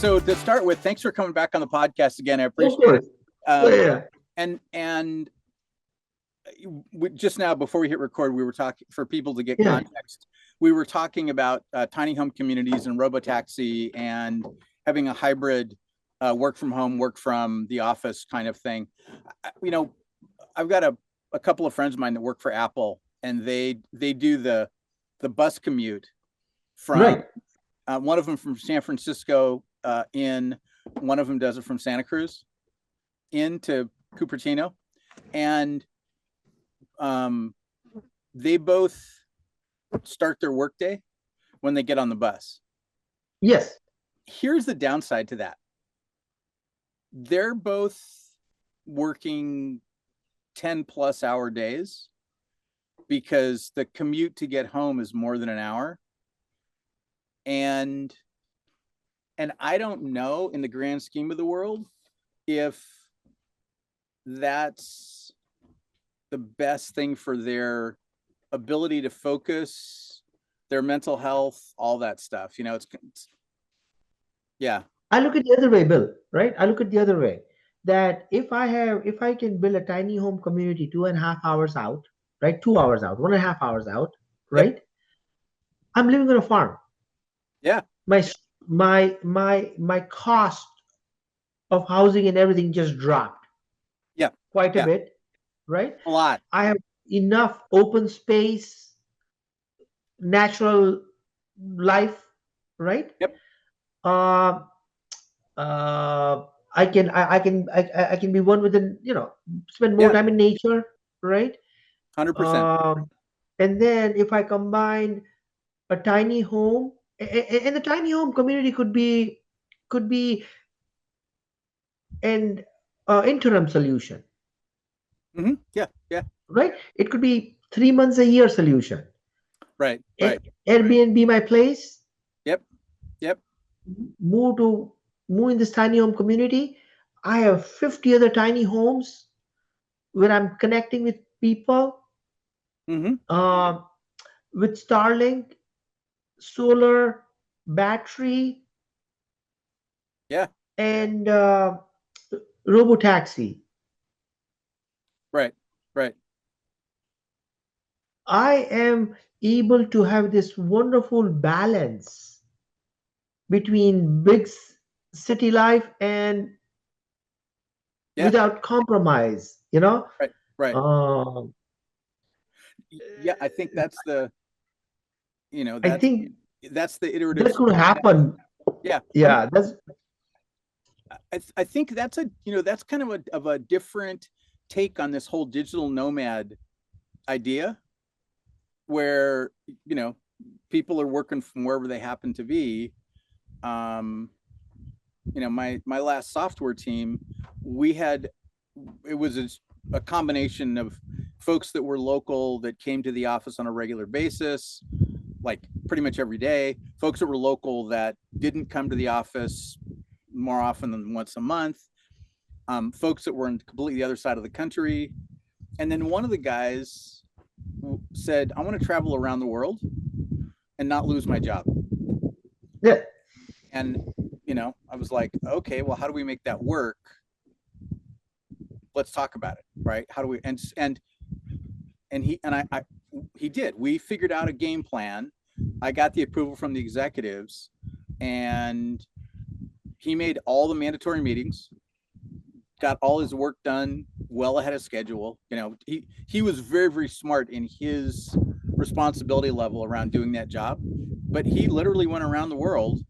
So to start with, thanks for coming back on the podcast again. I appreciate it. And just now, before we hit record, we were talking, for people to get context, we were talking about tiny home communities and robotaxi and having a hybrid work from home, work from the office kind of thing. You know, I've got a couple of friends of mine that work for Apple, and they do the bus commute from one of them from San Francisco in, one of them does it from Santa Cruz into Cupertino, and they both start their workday when they get on the bus. Yes. Here's the downside to that. They're both working 10+ hour days because the commute to get home is more than an hour. And I don't know, in the grand scheme of the world, if that's the best thing for their ability to focus, their mental health, all that stuff. You know, it's yeah. I look at the other way, Bill, right? I look at the other way, that if I can build a tiny home community 2.5 hours out, right? 2 hours out, 1.5 hours out, right? Yep. I'm living on a farm. Yeah. My cost of housing and everything just dropped. Yeah. Quite a bit, right? A lot. I have enough open space, natural life, right? Yep. I can be one with the, you know, spend more time in nature, right? 100%. And then if I combine a tiny home, and the tiny home community could be an interim solution. Mm-hmm. Yeah. Right. It could be 3 months a year solution. Right. Airbnb my place. Yep. Move in this tiny home community. I have 50 other tiny homes where I'm connecting with people. Mm-hmm. With Starlink, solar, battery. Yeah. And robotaxi. Right. I am able to have this wonderful balance between big city life and without compromise, you know? Right. Yeah, I think that's the, you know, that's the iterative. That could happen. Yeah. I think that's a, you know, that's kind of a different take on this whole digital nomad idea, where, you know, people are working from wherever they happen to be. You know, my last software team, it was a combination of folks that were local that came to the office on a regular basis, like pretty much every day, folks that were local that didn't come to the office more often than once a month, folks that were on completely the other side of the country. And then one of the guys said, I want to travel around the world and not lose my job. Yeah. And, you know, I was like, okay, well, how do we make that work? Let's talk about it, right? How do we, and he did. We figured out a game plan. I got the approval from the executives, and he made all the mandatory meetings, got all his work done well ahead of schedule. You know, he was very, very smart in his responsibility level around doing that job, but he literally went around the world.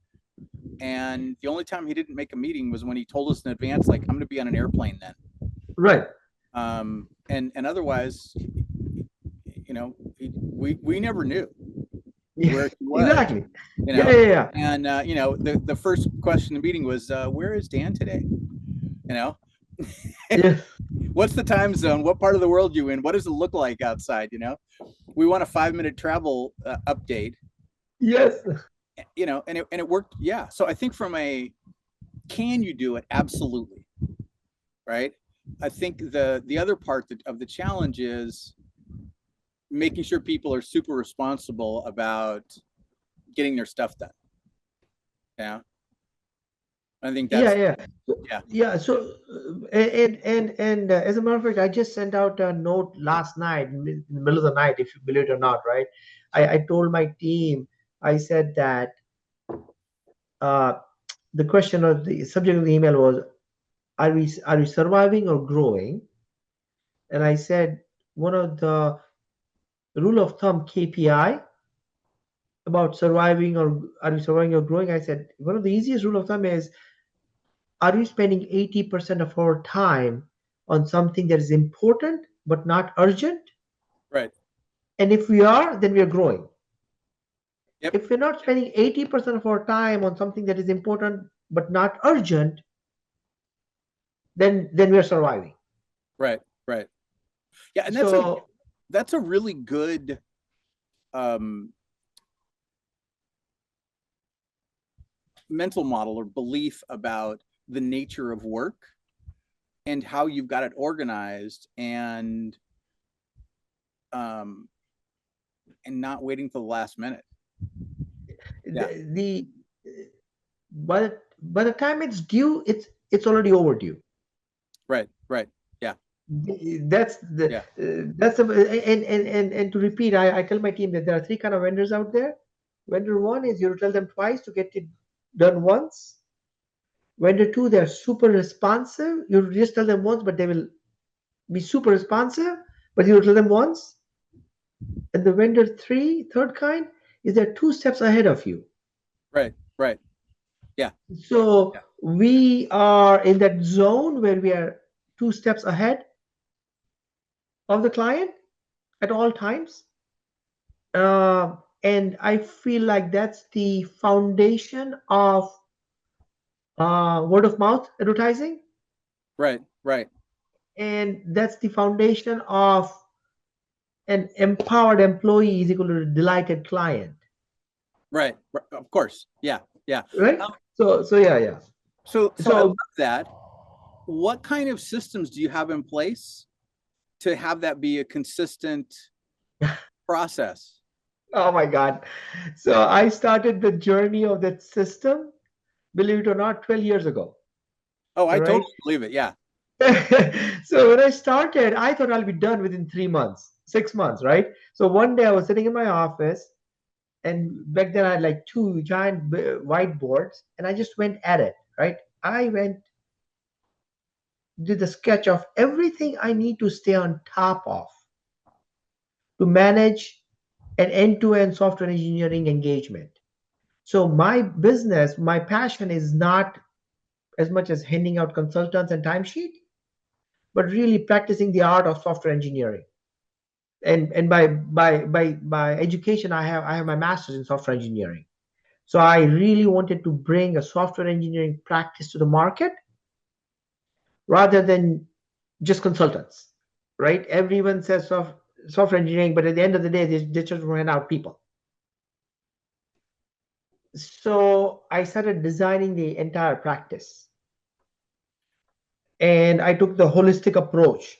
And the only time he didn't make a meeting was when he told us in advance, like, I'm going to be on an airplane then. Right. And otherwise, you know, we never knew where he was. Exactly. You know? Yeah. And you know, the first question in the meeting was, where is Dan today? You know, what's the time zone? What part of the world you in? What does it look like outside? You know, we want a 5-minute travel update. Yes. You know, and it worked. Yeah. So I think from a, can you do it? Absolutely. Right. I think the other part of the challenge is making sure people are super responsible about getting their stuff done. Yeah. I think Yeah, that's, yeah. yeah, Yeah, so as a matter of fact, I just sent out a note last night in the middle of the night, if you believe it or not, right? I told my team, I said that uh, the question of the subject of the email was, are we surviving or growing? And I said one of the rule of thumb KPI about surviving, or are we surviving or growing? I said one of the easiest rule of thumb is, are we spending 80% of our time on something that is important but not urgent? right. And if we are, then we are growing. Yep. If we're not spending 80% of our time on something that is important but not urgent, then we are surviving. Right. Right. Yeah. And So that's a really good, um, mental model or belief about the nature of work and how you've got it organized, um, and not waiting till the last minute. Yeah. the by the time it's due, it's already overdue. Right. Right. Yeah. That's the Yeah. that's the and to repeat, I tell my team that there are three kind of vendors out there. Vendor one is you tell them twice to get it done once. Vendor two, they're super responsive. You just tell them once, but they will be super responsive, but you tell them once. And the vendor three, third kind, is they're two steps ahead of you. Right. Right. Yeah. So Yeah. we are in that zone where we are two steps ahead of the client at all times. And I feel like that's the foundation of word of mouth advertising, Right. Right. and that's the foundation of an empowered employee is equal to a delighted client, Right. Of course. Yeah. Yeah. right? Um, So yeah, yeah. so I love So that. What kind of systems do you have in place to have that be a consistent process? oh my God, so I started the journey of that system, believe it or not, 12 years ago. Oh, I All right. totally believe it. Yeah. So when I started, I thought I'll be done within 3 months, 6 months, right? So one day I was sitting in my office, and back then I had like two giant whiteboards, and I just went at it, right? I went, did a sketch of everything I need to stay on top of to manage an end-to-end software engineering engagement. So my business, my passion is not as much as handing out consultants and timesheet, but really practicing the art of software engineering. And by education, I have my master's in software engineering. So I really wanted to bring a software engineering practice to the market rather than just consultants, right? Everyone says software engineering, but at the end of the day, they just run out people. So I started designing the entire practice, and I took the holistic approach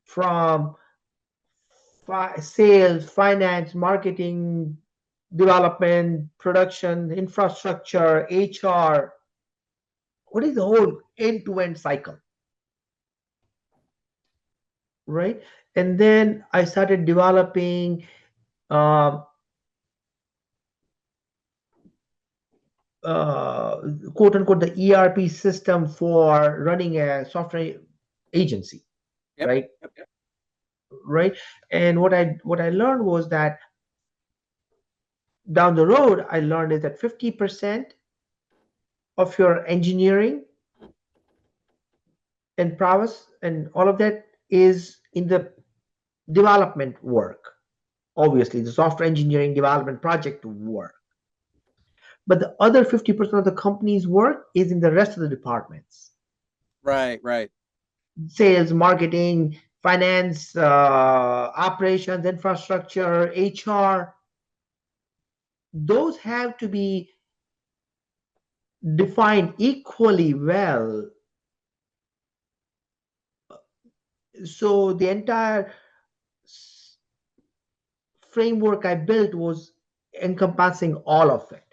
from sales, finance, marketing, development, production, infrastructure, HR. What is the whole end-to-end cycle, right? And then I started developing uh, uh, quote unquote the ERP system for running a software agency, Yep. right? Yep. Yep. Right. And what I learned was that down the road, I learned is that 50% of your engineering and prowess and all of that is in the development work. Obviously, the software engineering development project work. But the other 50% of the company's work is in the rest of the departments: Right. Right. sales, marketing, finance, operations, infrastructure, HR. Those have to be defined equally well. So the entire framework I built was encompassing all of it.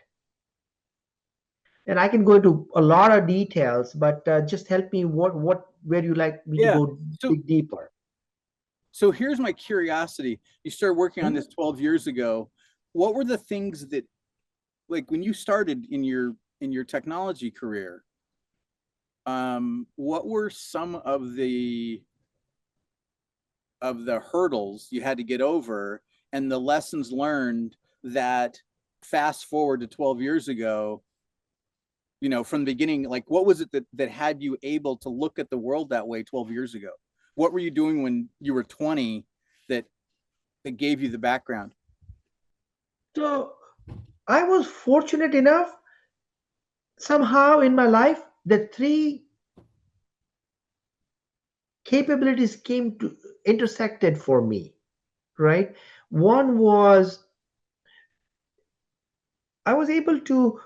And I can go into a lot of details, but just help me. Where you like me to Yeah. go So, dig deeper? so here's my curiosity. You started working on Hmm? this 12 years ago. What were the things that, like when you started in your technology career, what were some of the hurdles you had to get over and the lessons learned that fast forward to 12 years ago, you know, from the beginning, like what was it that had you able to look at the world that way 12 years ago? What were you doing when you were 20 that that gave you the background? So I was fortunate enough somehow in my life that three capabilities came to intersected for me, right? One was I was able to,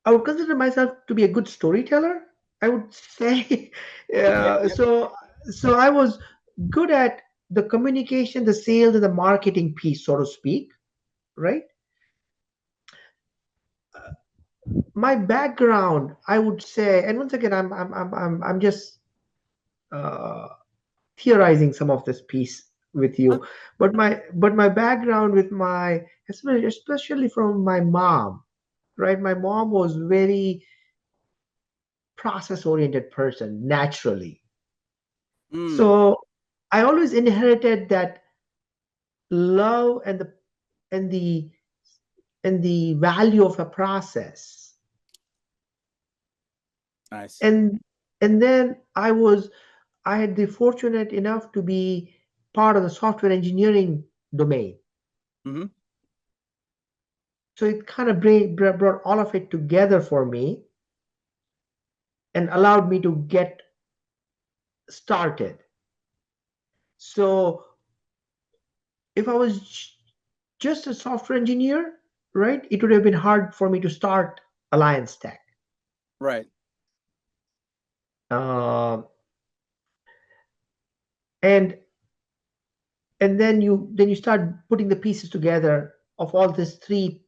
I would consider myself to be a good storyteller, I would say. Okay. Yep. So I was good at the communication, the sales, and the marketing piece, so to speak, right? My background, I would say, and once again, I'm just uh, theorizing some of this piece with you, but my background with my, especially from my mom, right? My mom was very process oriented person naturally, Mm, so I always inherited that love and the and the value of a process. nice. And and then I had the fortunate enough to be part of the software engineering domain. Hmm. So it kind of brought all of it together for me and allowed me to get started. So if I was just a software engineer, right, it would have been hard for me to start Alliance Tech. Right. Uh, and then you start putting the pieces together of all these three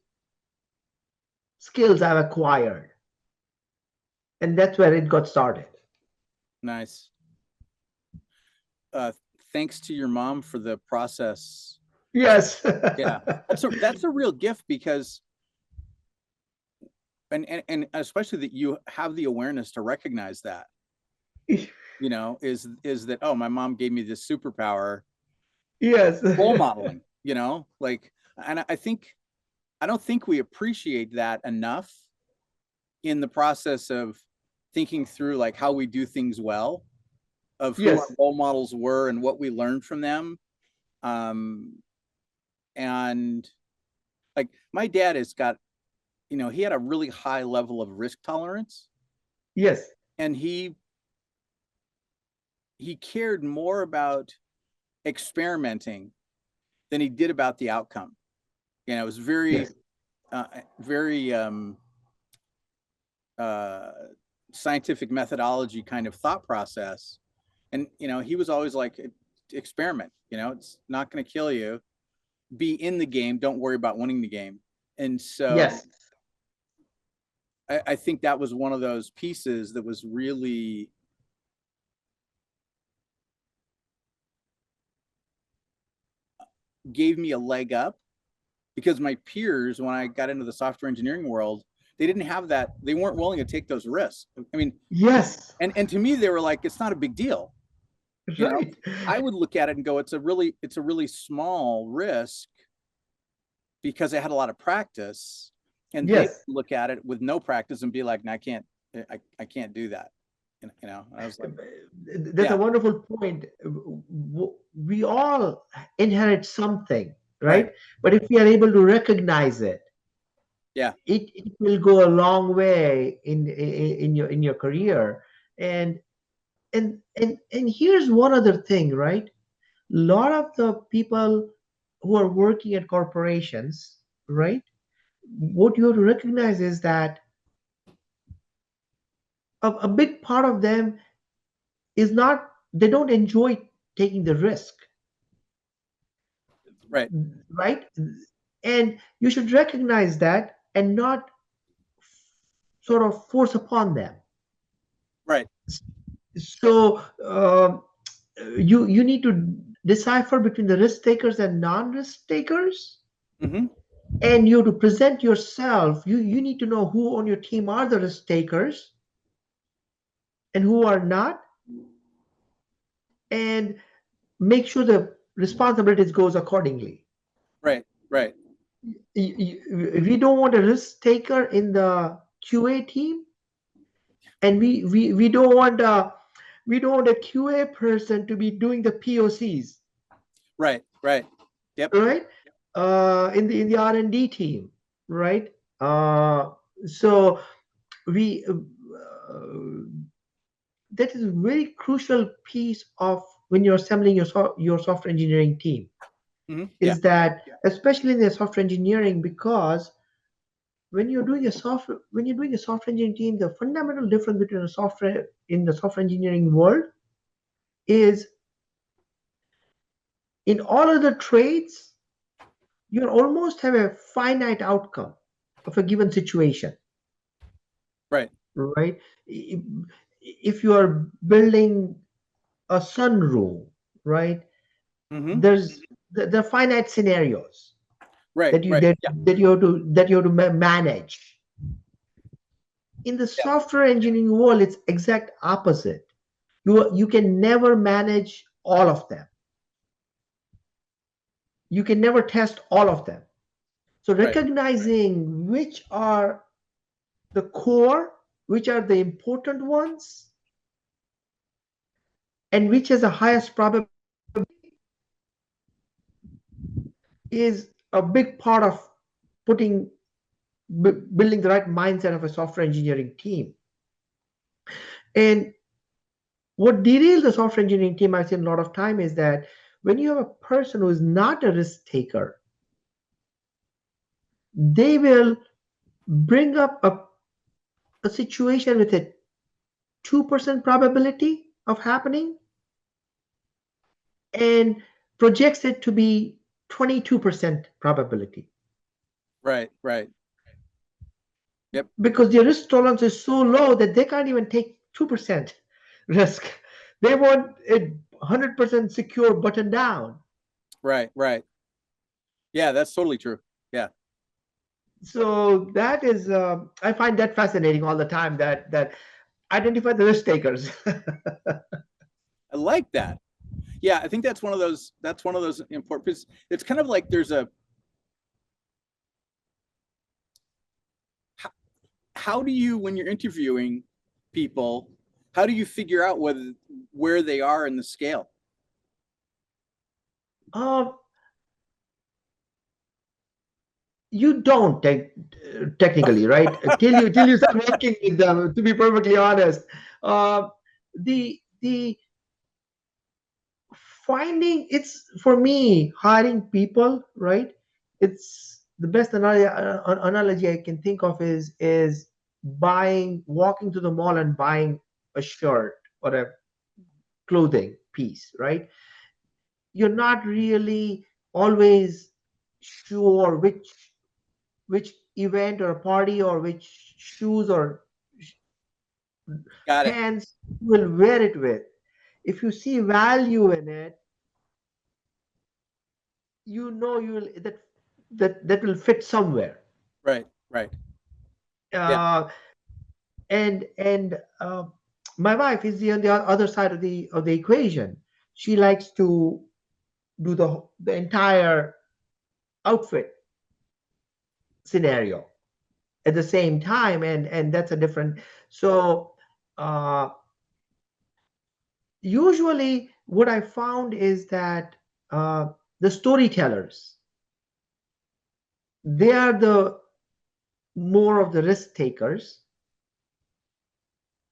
skills I've acquired, and that's where it got started. Nice. Uh, Thanks to your mom for the process. Yes. Yeah. That's a real gift because and especially that you have the awareness to recognize that, you know, is that, oh, my mom gave me this superpower, Yes. role modeling, you know, like, and I think I don't think we appreciate that enough in the process of thinking through like how we do things well, of who our Yes. role models were and what we learned from them. Um, and like my dad has got, you know, he had a really high level of risk tolerance, Yes. and he cared more about experimenting than he did about the outcome. You know, it was Yes. very uh, scientific methodology kind of thought process. And you know, he was always like, experiment. You know, it's not going to kill you. Be in the game. Don't worry about winning the game. And so Yes. I think that was one of those pieces that was really gave me a leg up, because my peers, when I got into the software engineering world, they didn't have that. They weren't willing to take those risks. I mean, Yes. and to me, they were like, it's not a big deal. You know, Right. I would look at it and go, it's a really small risk because I had a lot of practice. And they Yes. look at it with no practice and be like, no, I can't do that. You know, I was like, That's a yeah, wonderful point. We all inherit something, right. right? But if we are able to recognize it, Yeah. it will go a long way in your career. And and here's one other thing, right? A lot of the people who are working at corporations, right? What you have to recognize is that a big part of them is not, they don't enjoy taking the risk, Right. right? And you should recognize that and not sort of force upon them. Right. So you need to decipher between the risk takers and non-risk takers. Mm-hmm. And you to present yourself, you need to know who on your team are the risk takers and who are not, and make sure the responsibilities goes accordingly. Right. Right. If we don't want a risk taker in the QA team, and we don't want a QA person to be doing the POCs. Right. Right. Yep. Right. In the R&D team, right? So we that is a very crucial piece of when you're assembling your software engineering team. Mm-hmm. Is that especially in the software engineering, because when you're doing a software engineering team, the fundamental difference between a software in the software engineering world is in all other trades, you almost have a finite outcome of a given situation. Right. Right. If you are building a sunroom, right, Mm-hmm. there's the finite scenarios Right. that you Right. that you have to manage. In the software engineering world, it's exact opposite. You can never manage all of them. You can never test all of them. So Right. recognizing which are the core, which are the important ones, and which has the highest probability is a big part of building the right mindset of a software engineering team. And what derails the software engineering team, I've seen a lot of time, is that when you have a person who is not a risk taker, they will bring up a situation with a 2% probability of happening and projects it to be 22% probability. Right. Right. Yep. Because their risk tolerance is so low that they can't even take 2% risk. They want it 100% secure button down. Right. Right. Yeah, that's totally true. Yeah. So that is, I find that fascinating all the time, that identify the risk takers. I like that. Yeah, I think that's one of those important pieces. It's kind of like there's a how do you, when you're interviewing people, how do you figure out where they are in the scale? You don't technically, right? till you start working with them. To be perfectly honest, the finding, it's for me, hiring people, right? It's the best analogy I can think of is walking to the mall and buying a shirt or a clothing piece, right? You're not really always sure which event or party or which shoes or Got it. pants you will wear it with. If you see value in it, you know you will that will fit somewhere. Right. Right. Yeah. And my wife is on the other side of the equation. She likes to do the entire outfit scenario at the same time, and that's a different. So usually what I found is that the storytellers, they are the more of the risk takers,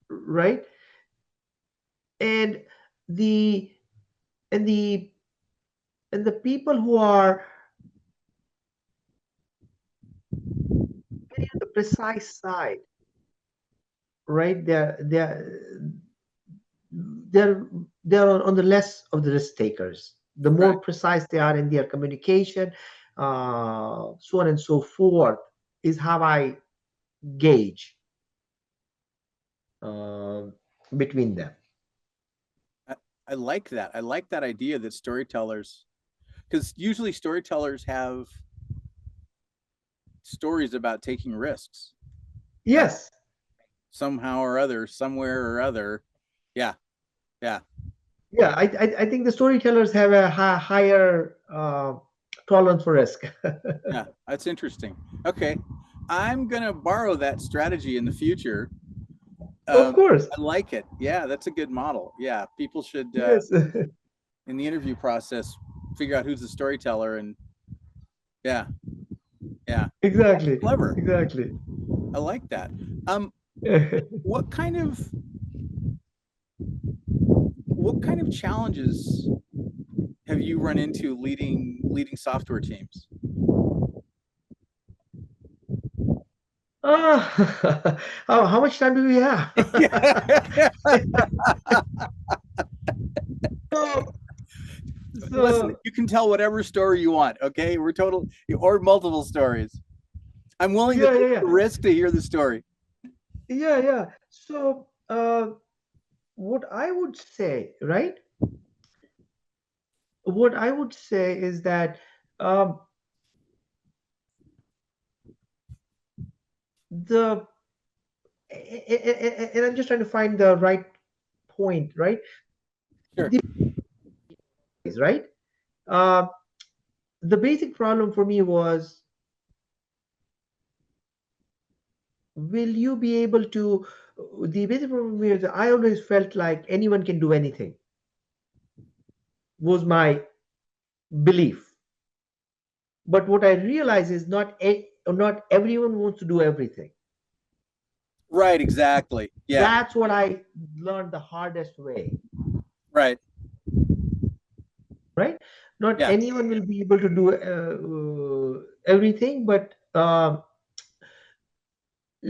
right? And the and the and the people who are very on the precise side, right? They're they're on the less of the risk takers. The more Right. precise they are in their communication, so on and so forth, is how I gauge. between them. I like that. I like that idea that storytellers, because usually storytellers have stories about taking risks. Yes. Somehow or other, somewhere or other. Yeah. Yeah. Yeah, I think the storytellers have a higher tolerance for risk. Yeah. That's interesting. Okay. I'm going to borrow that strategy in the future. Of course. I like it. Yeah. That's a good model. Yeah. People should, Yes. in the interview process, figure out who's the storyteller. And yeah. Yeah. Exactly. Clever. Exactly. I like that. What kind of challenges have you run into leading software teams? How much time do we have? so, Listen, so you can tell whatever story you want. Okay, we're total or multiple stories. I'm willing to yeah, take yeah, the yeah, risk to hear the story. yeah, yeah. So, what I would say, right? What I would say is that um, the and I'm just trying to find the right point, right? Sure. Right? Uh, the basic problem for me was, will you be able to? The basic problem is, I always felt like anyone can do anything. Was my belief. But what I realize is not everyone wants to do everything. Right. Exactly. Yeah. That's what I learned the hardest way. Right. Right? Not Yeah. anyone will be able to do everything, but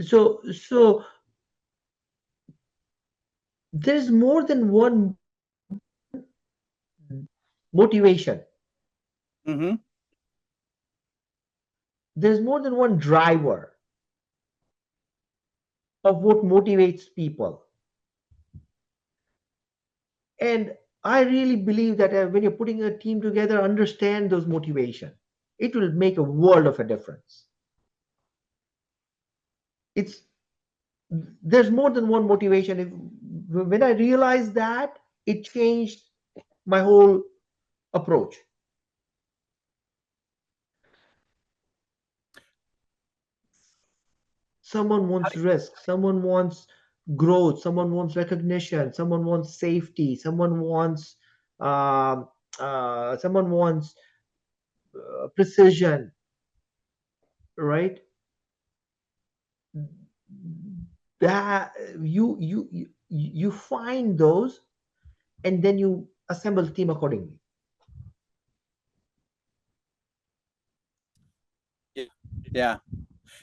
so there's more than one motivation. Mm-hmm. There's more than one driver of what motivates people. And I really believe that when you're putting a team together, understand those motivation. It will make a world of a difference. It's There's more than one motivation. When I realized that, it changed my whole approach. Someone wants risk, someone wants growth, someone wants recognition, someone wants safety, um, someone wants precision, right? That you find those, and then you assemble the team accordingly. Yeah.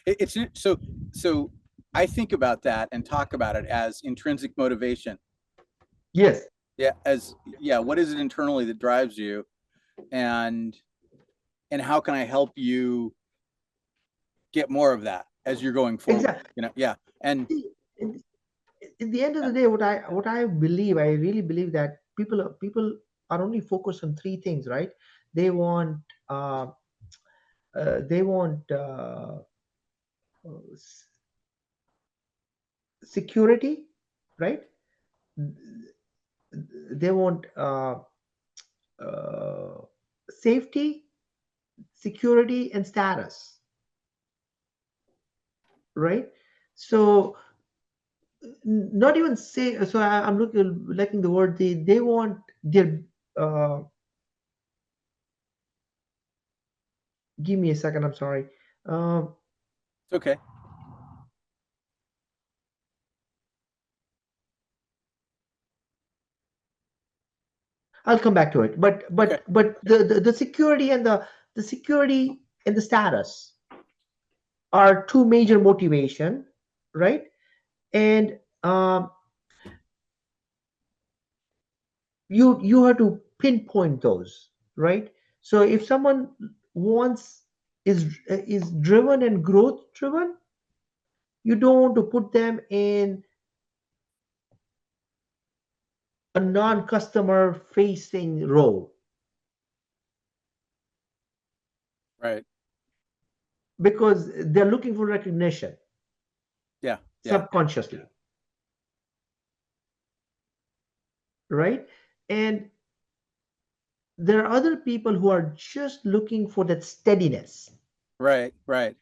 It's so. I think about that and talk about it as intrinsic motivation. Yes, Yeah. What is it internally that drives you, and how can I help you get more of that as you're going forward? exactly. Yeah. And In, in the end of the day, what I believe, I really believe that people are only focused on three things, right? They want uh, they want security, right? They want uh, safety, security, and status, right? So not even say. So I'm looking liking the word. They want their. Uh, Give me a second. I'm sorry. Um, it's okay. I'll come back to it. But Okay. the security and the security and the status are two major motivation, right? And you have to pinpoint those, right? So if someone wants is driven and growth driven, you don't want to put them in a non-customer facing role, Right. because they're looking for recognition Yeah. Yeah. subconsciously, right? And there are other people who are just looking for that steadiness, Right. Right.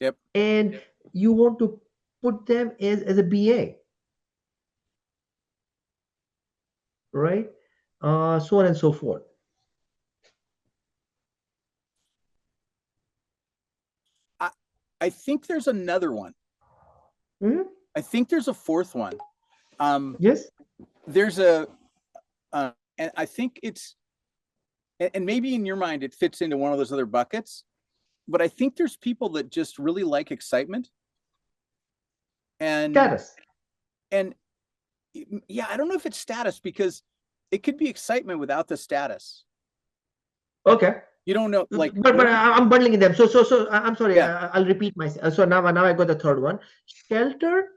Yep. and you want to put them as a BA, right? So on and so forth. I think there's another one. Mhm. I think there's a fourth one. Yes. There's a, and I think it's, and maybe in your mind it fits into one of those other buckets, but I think there's people that just really like excitement. And Status. and yeah, I don't know if it's status, because it could be excitement without the status. Okay. You don't know, like, but I'm bundling them. So I'm sorry. Yeah. I'll repeat myself. So now I got the third one: shelter,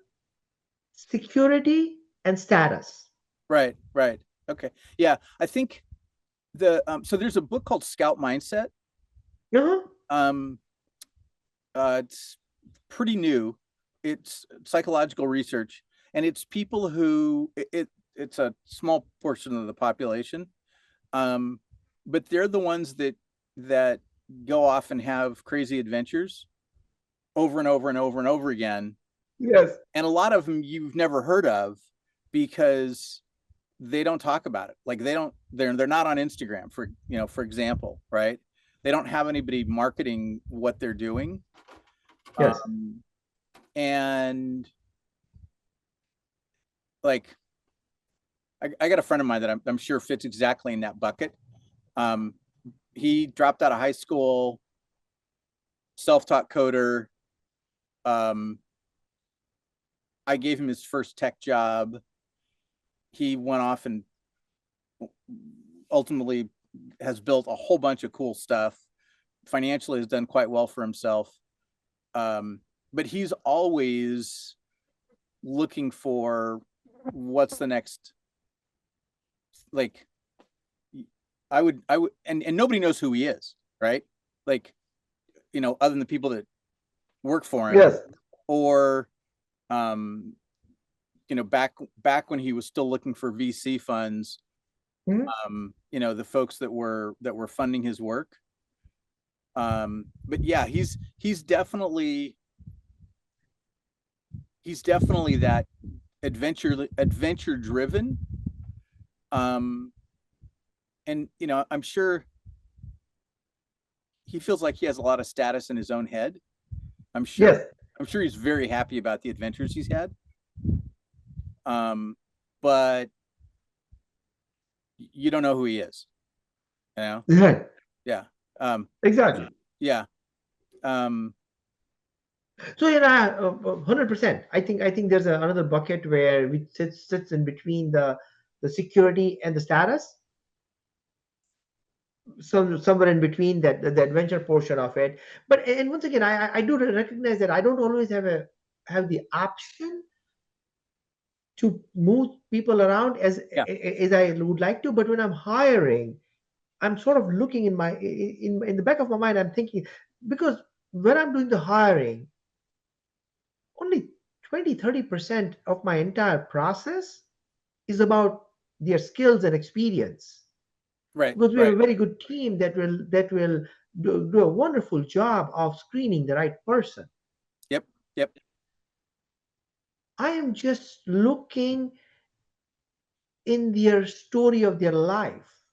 security, and status. Right. Right. Okay. Yeah. I think the, so there's a book called Scout Mindset. Uh-huh. It's pretty new. It's psychological research, and it's people who it's a small portion of the population, but they're the ones that go off and have crazy adventures over and over and over and over again. Yes. And a lot of them you've never heard of, because they don't talk about it. Like they're not on Instagram, for example, right? They don't have anybody marketing what they're doing. Yes. And like, I got a friend of mine that I'm sure fits exactly in that bucket. He dropped out of high school, self-taught coder. I gave him his first tech job. He went off and ultimately has built a whole bunch of cool stuff. Financially has done quite well for himself. But he's always looking for what's the next, like, I would, and nobody knows who he is, right? Like, other than the people that work for him. Yes. Or, back when he was still looking for VC funds, Mhm. the folks that were funding his work. But yeah, he's definitely that adventure driven. And I'm sure he feels like he has a lot of status in his own head. I'm sure. Yes. I'm sure he's very happy about the adventures he's had. But you don't know who he is. Right. Yeah. Exactly. Yeah. So 100%. I think there's another bucket where we sits in between the security and the status. Somewhere in between that, the adventure portion of it. But and once again, I do recognize that I don't always have the option to move people around as I would like to. But when I'm hiring, I'm sort of looking in the back of my mind. I'm thinking, because when I'm doing the hiring, only 20-30% of my entire process is about their skills and experience. Right. Because we have Right. a very good team that will do a wonderful job of screening the right person. Yep. Yep. I am just looking in their story of their life,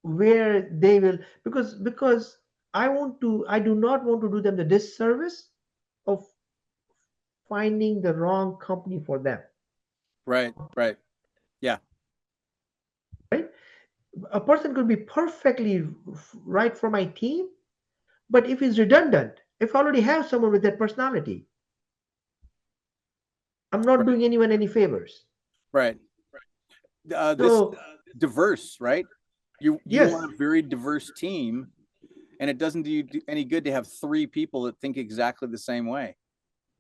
where they will, because I do not want to do them the disservice of finding the wrong company for them. Right. Right. Yeah. Right? A person could be perfectly right for my team, but if he's redundant, if I already have someone with that personality, I'm not Right. doing anyone any favors. Right. This So diverse, right? You yes, want a very diverse team, and it doesn't do you any good to have three people that think exactly the same way.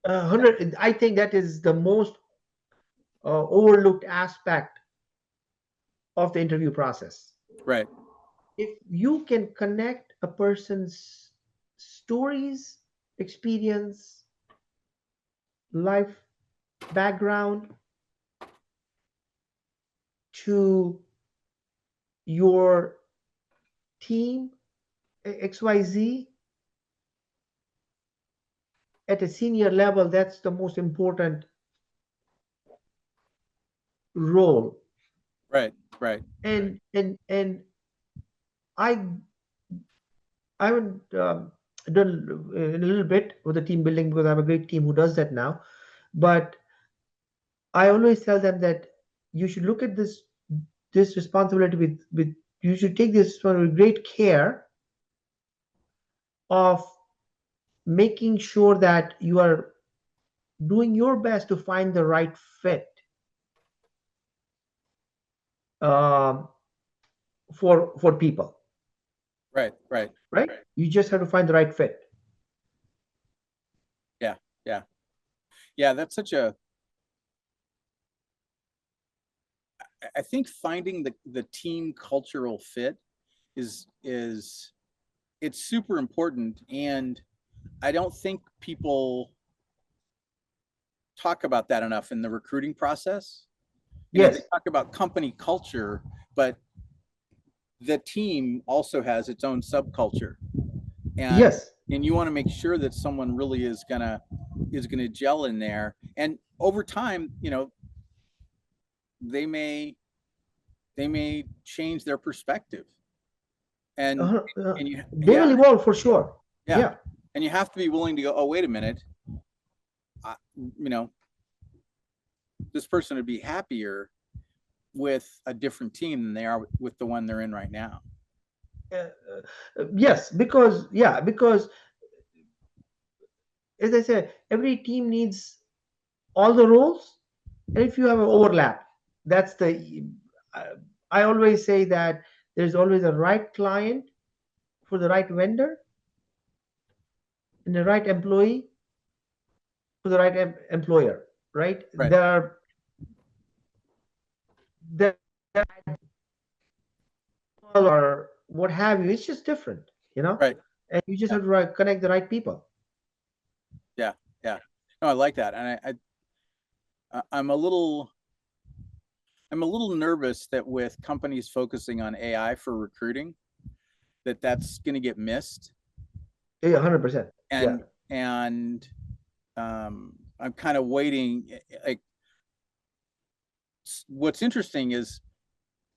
100. I think that is the most overlooked aspect of the interview process. Right. If you can connect a person's stories, experience, life background to your team XYZ at a senior level, that's the most important role. Right. Right. And I I haven't done in a little bit with the team building because I have a great team who does that now. But I always tell them that you should look at this responsibility with you should take this responsibility with great care of making sure that you are doing your best to find the right fit um, for people. Right. Right. Right? You just have to find the right fit. Yeah. Yeah. Yeah. That's such a. I think finding the team cultural fit is it's super important, and I don't think people talk about that enough in the recruiting process. You know, they Yes. talk about company culture, but the team also has its own subculture, and Yes. you want to make sure that someone really is gonna gel in there, and over time, you know, they may change their perspective, and you, They yeah, will evolve for sure. yeah, Yeah. and you have to be willing to go, oh, wait a minute, you know, this person would be happier with a different team than they are with the one they're in right now. Yes, because as I said, every team needs all the roles, and if you have an overlap, that's the. I always say that there's always a right client for the right vendor and the right employee for the right employer. Right? Right. There or what have you. It's just different, you know. Right. And you just Yeah. have to connect the right people. Yeah. Yeah. No, I like that, and I'm a little nervous that with companies focusing on AI for recruiting, that's going to get missed. Yeah, 100%. Yeah. And I'm kind of waiting. Like, what's interesting is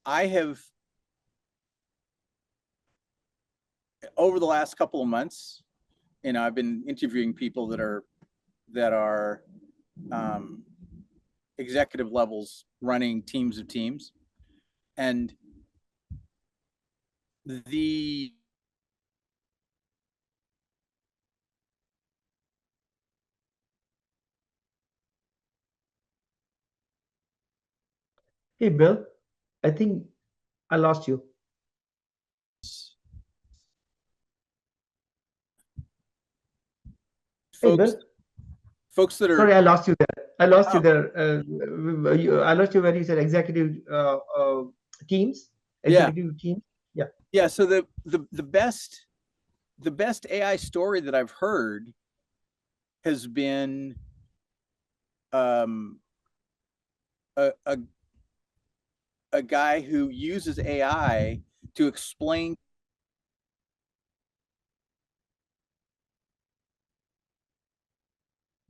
I have, over the last couple of months, you know, I've been interviewing people that are executive levels running teams of teams, and the Hey, Bill, I think I lost you. Hey, folks Bill. that are, Sorry, I lost you there. I lost you oh, there. I lost you when you said executive teams. yeah, Executive teams. Yeah. yeah. So the best AI story that I've heard has been um, a, a guy who uses AI to explain.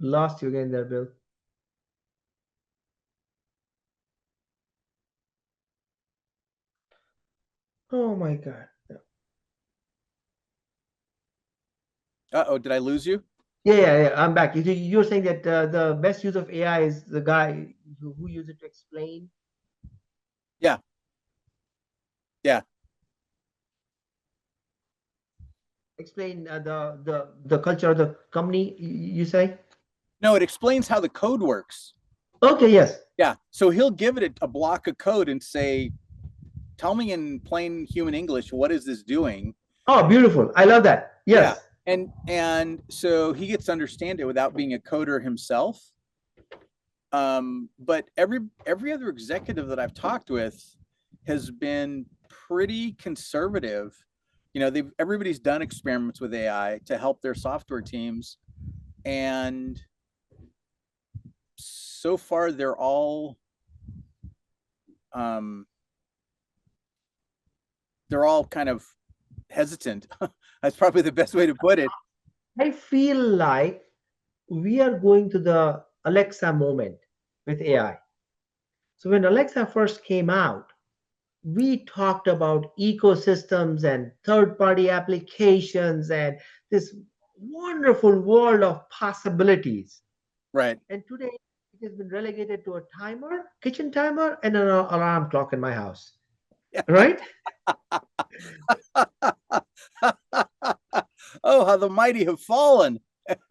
Lost you again there, Bill. Oh my God. Uh-oh, did I lose you? Yeah. I'm back. You're saying that the best use of AI is the guy who uses it to explain. Yeah. Yeah. Explain the culture of the company. You say? No, it explains how the code works. Okay. Yes. Yeah. So he'll give it a block of code and say, tell me in plain human English, what is this doing? Oh, beautiful. I love that. Yeah. Yes. And so he gets to understand it without being a coder himself. But every other executive that I've talked with has been pretty conservative. You know, everybody's done experiments with AI to help their software teams, and so far they're all kind of hesitant. That's probably the best way to put it. I feel like we are going to the Alexa moment with AI. So when Alexa first came out, we talked about ecosystems and third-party applications and this wonderful world of possibilities. Right. And today it has been relegated to a timer, kitchen timer, and an alarm clock in my house. Right? Oh, how the mighty have fallen.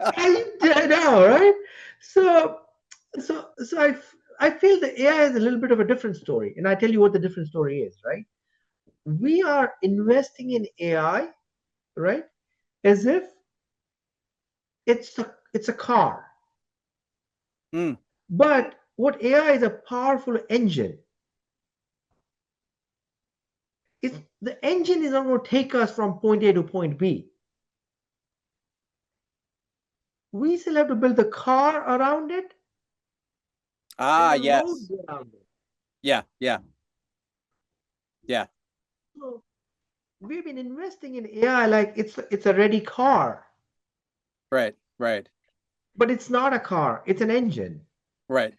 I know, right? So, I feel the AI is a little bit of a different story, and I tell you what the different story is, right? We are investing in AI, right, as if it's a car. Mm. But what AI is a powerful engine. The engine is not going to take us from point A to point B. We still have to build the car around it. Ah, and the yes. roads around it. Yeah. So we've been investing in AI like it's a ready car. Right. But it's not a car, it's an engine. Right.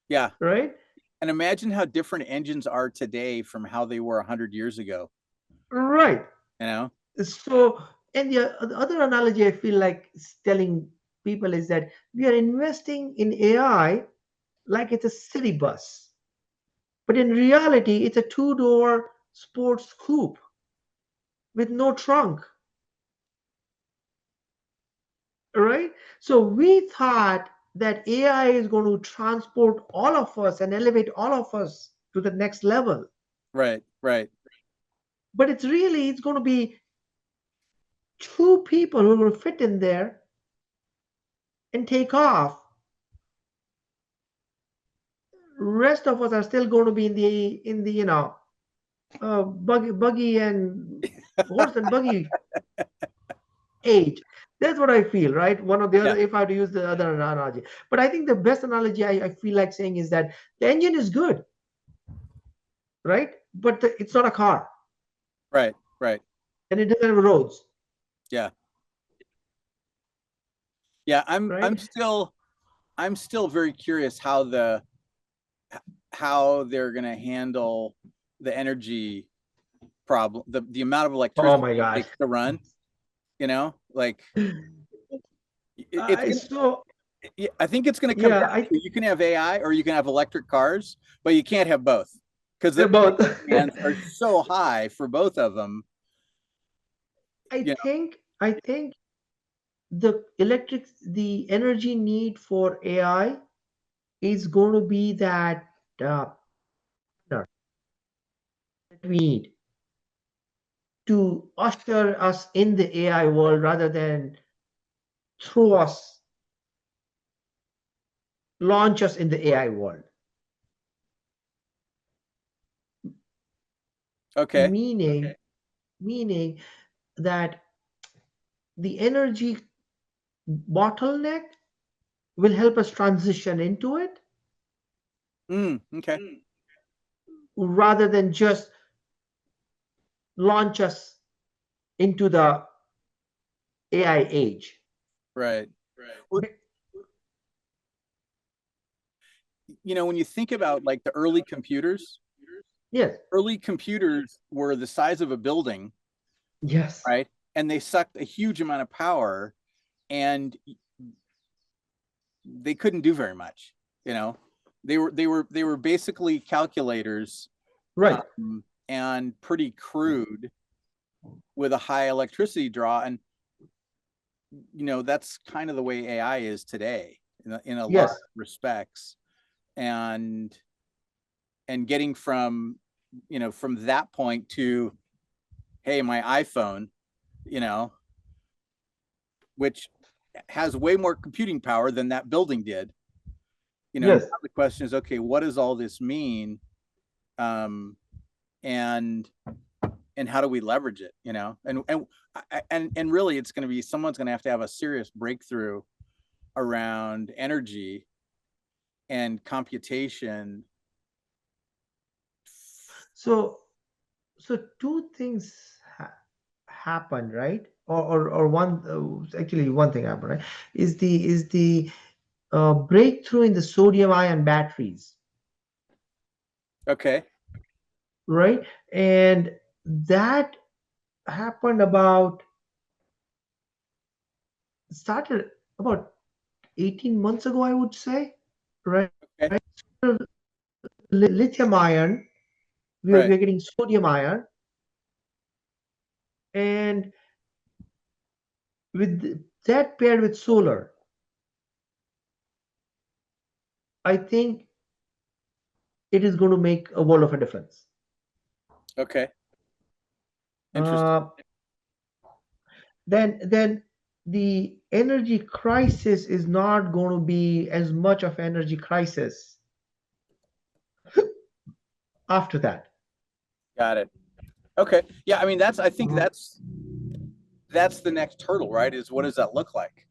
Yeah. Right? And imagine how different engines are today from how they were 100 years ago. Right. You know? So, and the other analogy I feel like telling people is that we are investing in AI like it's a city bus. But in reality, it's a two-door sports coupe with no trunk. Right? So we thought that AI is going to transport all of us and elevate all of us to the next level. Right. But it's going to be two people who will fit in there and take off. Rest of us are still going to be in the buggy and horse and buggy age. That's what I feel, right? One of the other, if I have to use the other analogy. But I think the best analogy I feel like saying is that the engine is good, right? But it's not a car. Right. And it doesn't have roads. Yeah. Right? I'm still very curious how they're going to handle the energy problem, the amount of electricity Oh my it God. takes to run. You know, like I think it's going to come down to you can have AI or you can have electric cars, but you can't have both because the demands are so high for both of them. I think the energy need for AI is going to be that we need to usher us in the AI world rather than launch us in the AI world. Okay. Meaning that the energy bottleneck will help us transition into it. Okay. Rather than just launch us into the AI age. Right. You know, when you think about like the early computers, early computers were the size of a building. Yes. Right. And they sucked a huge amount of power and they couldn't do very much. You know, they were basically calculators. Right. And pretty crude with a high electricity draw. And, you know, that's kind of the way AI is today in a lot of respects. And getting from that point to, hey, my iPhone, you know, which has way more computing power than that building did. You know, Yes. now the question is, okay, what does all this mean? And how do we leverage it? You know, and really, it's going to be, someone's going to have a serious breakthrough around energy and computation. So two things happened, right? Or one, actually one thing happened, right? Is the breakthrough in the sodium ion batteries, Okay. right? And that happened started about 18 months ago, I would say, right? Okay. Lithium ion, Right. we're getting sodium ion, and with that paired with solar, I think it is going to make a world of a difference. Okay. Interesting. Then the energy crisis is not going to be as much of energy crisis after that. Got it. Okay. Yeah. I mean, I think that's the next hurdle, right? Is what does that look like?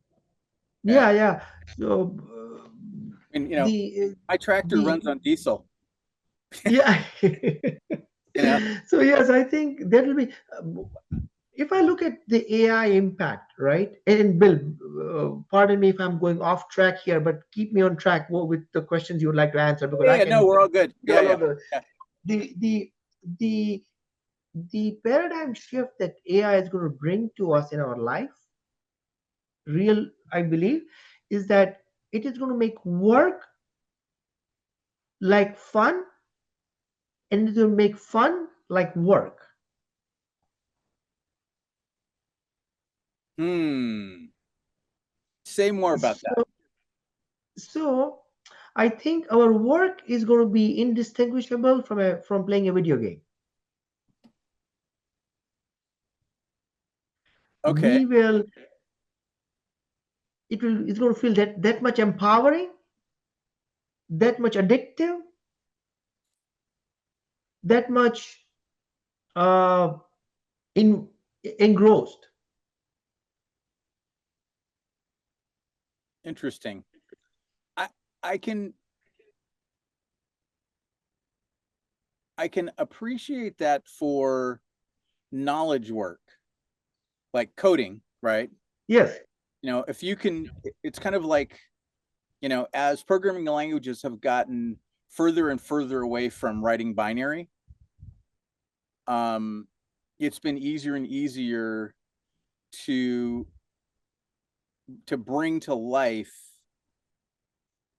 Yeah. So And my tractor the runs on diesel. yeah. You know. So yes, I think that will be. If I look at the AI impact, right? And Bill, pardon me if I'm going off track here, but keep me on track with the questions you would like to answer, because I Yeah. No, can we're all good. Yeah. follow Yeah. the the paradigm shift that AI is going to bring to us in our life, real, I believe, is that it is going to make work like fun, and it will make fun like work. Say more about that. So I think our work is going to be indistinguishable from playing a video game. Okay. It's going to feel that much empowering, that much addictive, that much uh in engrossed. Interesting. I I can appreciate that for knowledge work, like coding, right? Yes. If you can, it's kind of like, as programming languages have gotten further and further away from writing binary, it's been easier and easier to bring to life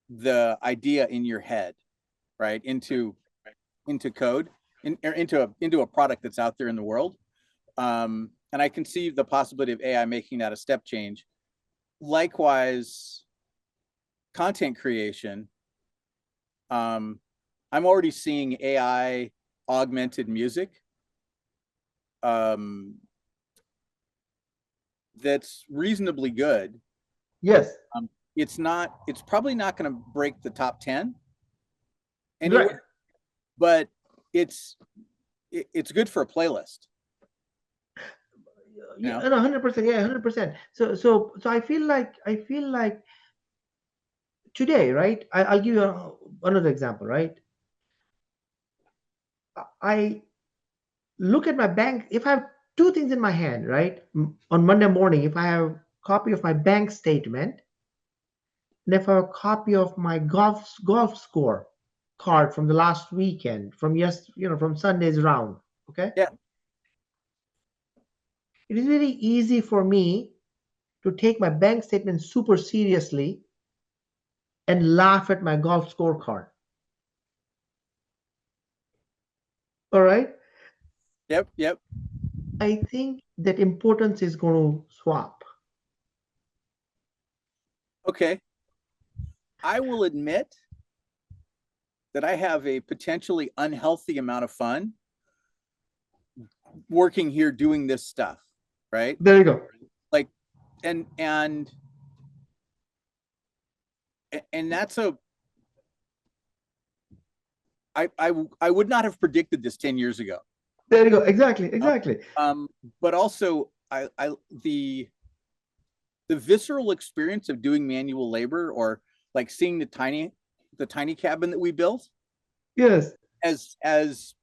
the idea in your head, right, into code, into a product that's out there in the world. And I can see the possibility of AI making that a step change. Likewise, content creation. I'm already seeing AI augmented music. That's reasonably good. Yes. It's probably not going to break the top 10 anyway, Right. but it's good for a playlist. Yeah, 100%. Yeah, 100%. So I feel like today, right? I'll give you another example, right? I look at my bank. If I have two things in my hand, right? On Monday morning, if I have a copy of my bank statement, and if I have a copy of my golf score card from the last weekend, from Sunday's round, okay? Yeah. It is very easy for me to take my bank statement super seriously and laugh at my golf scorecard. All right. Yep. I think that importance is going to swap. Okay. I will admit that I have a potentially unhealthy amount of fun working here doing this stuff, right? There you go. Like and that's I would not have predicted this 10 years ago. There you go. Exactly. But also the visceral experience of doing manual labor, or like seeing the tiny cabin that we built. Yes. As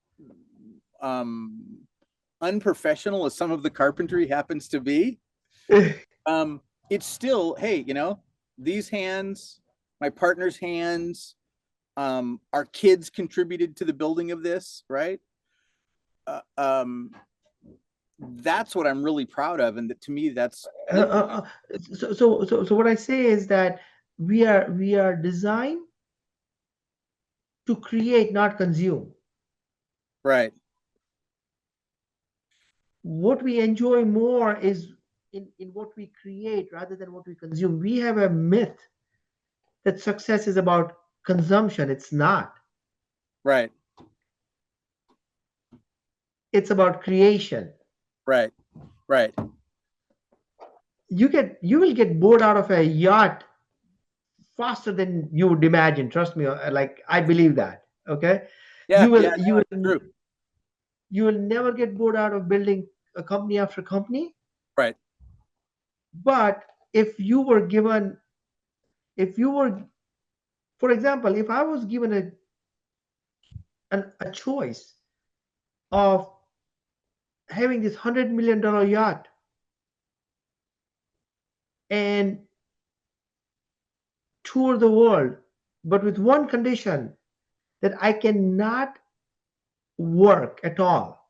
unprofessional as some of the carpentry happens to be, it's still, hey, these hands, my partner's hands, our kids contributed to the building of this, right? That's what I'm really proud of, and to me, that's so what I say is that we are designed to create, not consume. Right. What we enjoy more is in what we create rather than what we consume. We have a myth that success is about consumption. It's not. Right. It's about creation. Right. You will get bored out of a yacht faster than you would imagine. Trust me. Like, I believe that. Okay. Yeah. You will never get bored out of building a company after company. Right. But if you were, for example, if I was given a choice of having this $100 million yacht and tour the world, but with one condition, that I cannot work at all.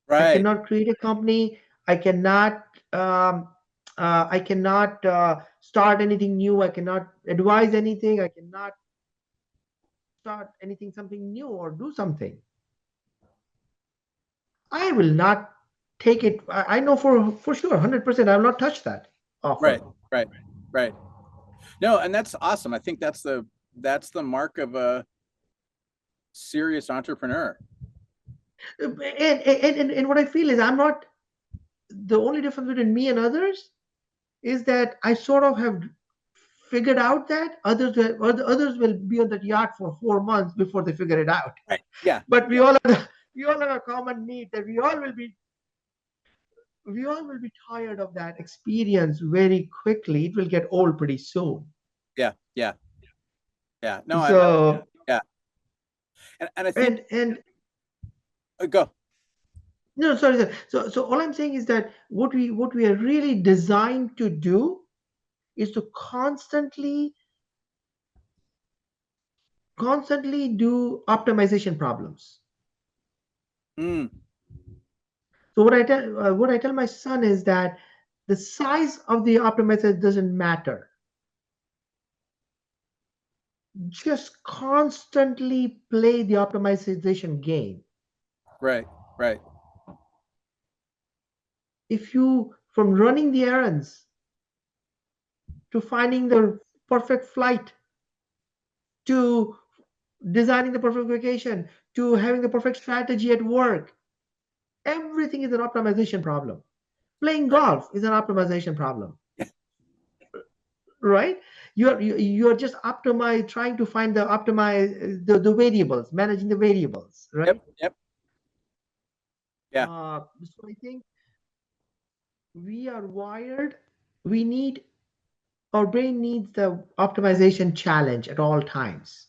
Right. I cannot create a company. I cannot start anything new. I cannot advise anything. I cannot start something new or do something. I will not take it. I know for sure, 100%, I will not touch that offer. Right. No, and that's awesome. I think that's the mark of a serious entrepreneur. And what I feel is, I'm not, the only difference between me and others is that I sort of have figured out that others will be on that yacht for 4 months before they figure it out. Right. Yeah. But we all have a common need that we all will be tired of that experience very quickly. It will get old pretty soon. Yeah. No. So yeah. And I think go. No, sorry. So all I'm saying is that what we are really designed to do is to constantly do optimization problems. So what I tell my son is that the size of the optimizer doesn't matter. Just constantly play the optimization game. Right. If you, from running the errands to finding the perfect flight, to designing the perfect vacation, to having the perfect strategy at work, everything is an optimization problem. Playing golf is an optimization problem. Right? You're just trying to find the variables, managing the variables, right? Yep. Yeah. So I think we are wired. Our brain needs the optimization challenge at all times.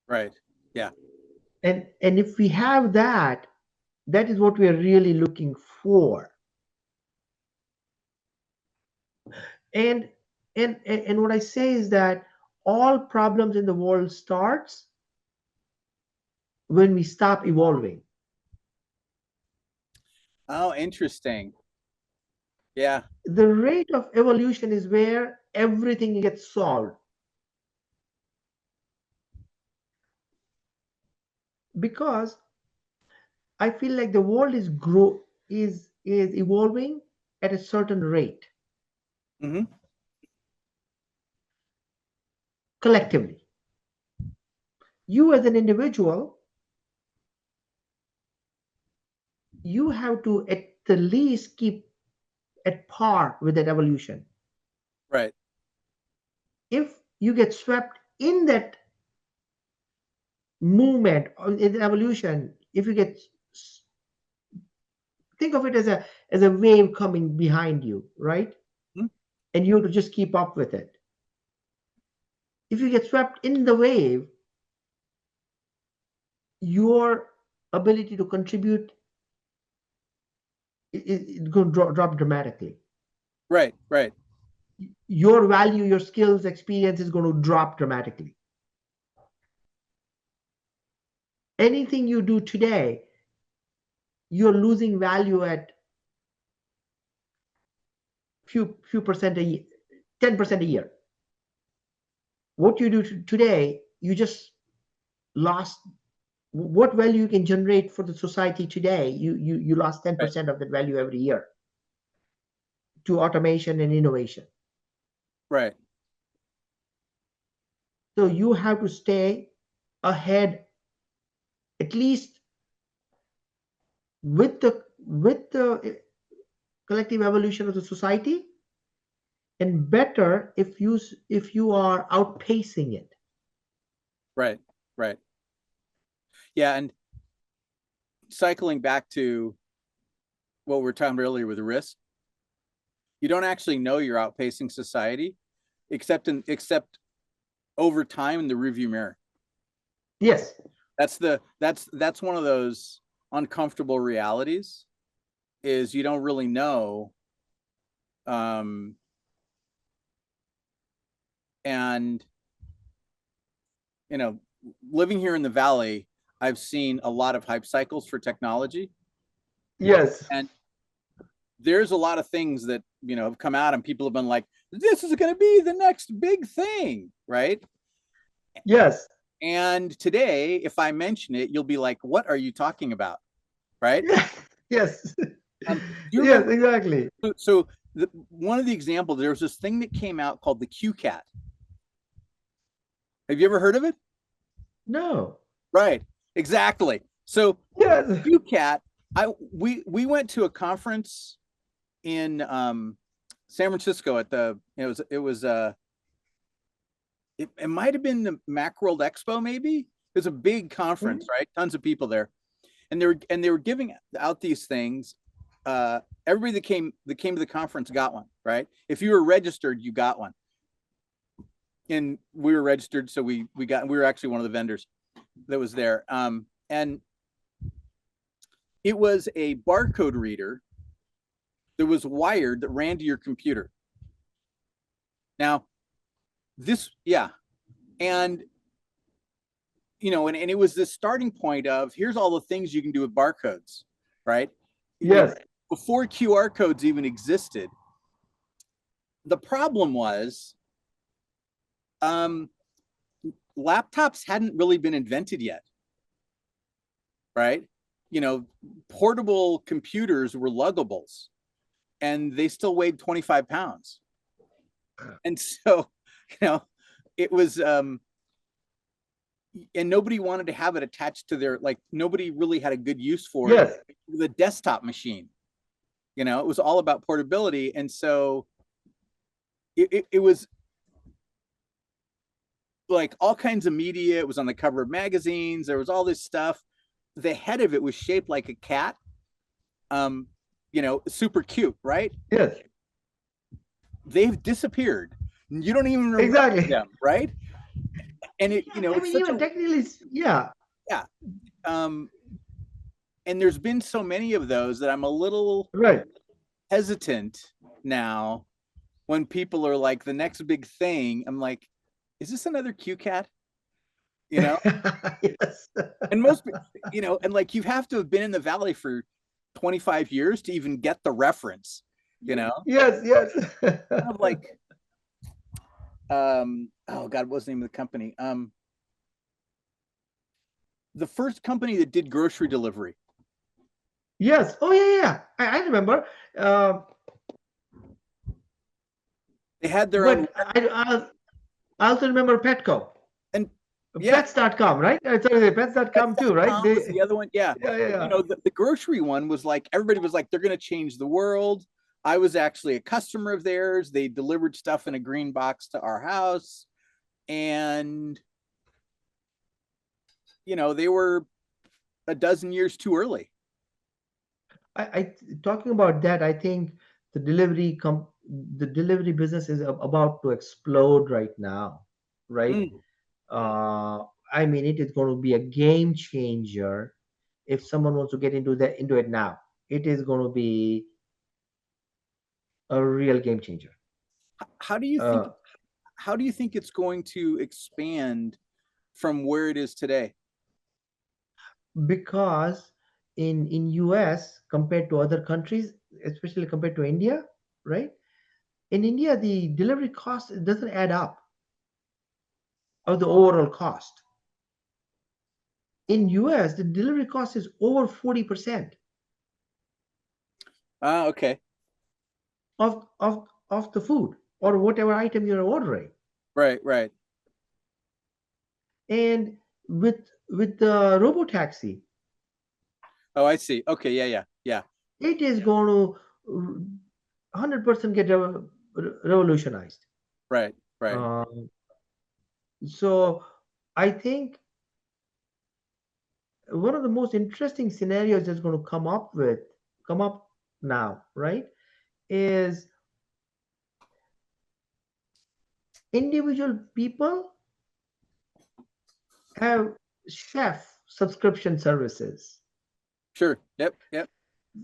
Right. Yeah. And if we have that is what we are really looking for. And what I say is that all problems in the world starts when we stop evolving. Oh, interesting. Yeah. The rate of evolution is where everything gets solved. Because I feel like the world is evolving at a certain rate. Collectively. You as an individual, you have to at the least keep at par with that evolution. Right. If you get swept in that movement in evolution, if you get, think of it as a wave coming behind you, right? Hmm. And you have to just keep up with it. If you get swept in the wave, your ability to contribute is going to drop dramatically. Right. Right. Your value, your skills, experience is going to drop dramatically. Anything you do today, you're losing value at few percent a year, 10% a year. What you do today, you just lost what value you can generate for the society today. You lost 10% of that value every year to automation and innovation. Right. So you have to stay ahead, at least with the collective evolution of the society, and better if you are outpacing it. Right. Right. Yeah. And cycling back to what we were talking about earlier with risk, you don't actually know you're outpacing society except over time in the rearview mirror. Yes. That's one of those uncomfortable realities, is you don't really know. And living here in the Valley, I've seen a lot of hype cycles for technology. Yes. And there's a lot of things that, have come out and people have been like, this is going to be the next big thing, right? Yes. And today, if I mention it, you'll be like, what are you talking about? Right? Yes. Yes, exactly. So one of the examples, there was this thing that came out called the QCat. Have you ever heard of it? No. Right. Exactly. So yes. QCat, we went to a conference in San Francisco at the it might have been the Macworld Expo, maybe. It was a big conference, right? Tons of people there. And they were giving out these things. Everybody that came to the conference got one, right? If you were registered, you got one. And we were registered, so we were actually one of the vendors that was there. And it was a barcode reader that was wired that ran to your computer. Now, and and it was this starting point of, here's all the things you can do with barcodes, right? Yes. Before QR codes even existed. The problem was laptops hadn't really been invented yet, right? Portable computers were luggables, and they still weighed 25 pounds. And so, it was, and nobody wanted to have it attached to their, nobody really had a good use for it. The desktop machine, it was all about portability. And so it was like all kinds of media. It was on the cover of magazines. There was all this stuff. The head of it was shaped like a cat. Super cute, right? Yes. They've disappeared. You don't even remember them, right? And even technically, yeah. And there's been so many of those that I'm a little hesitant now when people are like, the next big thing. I'm like, is this another QCat? Yes. And most, and you have to have been in the Valley for 25 years to even get the reference, Yes. Kind of like, oh God, what was the name of the company? The first company that did grocery delivery. Yes. Oh yeah. I remember. They had their own. I also remember Petco. And Pets.com, right? Sorry, Pets.com too, right? The other one, yeah. Yeah. The grocery one was like, everybody was like, they're going to change the world. I was actually a customer of theirs. They delivered stuff in a green box to our house. And, you know, they were a dozen years too early. I talking about that, I think the delivery business is about to explode right now, right? Mm. I mean, it is going to be a game changer if someone wants to get into it now. It is going to be a real game changer. How do you think, Uh, how do you think it's going to expand from where it is today? because in US compared to other countries, especially compared to India, right? In India, the delivery cost doesn't add up of the overall cost. In US, the delivery cost is over 40% Ah, okay. of the food or whatever item you're ordering. Right, right. And with the robo taxi, Oh, I see. Okay, yeah, yeah, yeah. it is going to 100% get revolutionized. Right, right. Um, so I think one of the most interesting scenarios that's going to come up now, right, is individual people have chef subscription services. Sure. Yep, yep,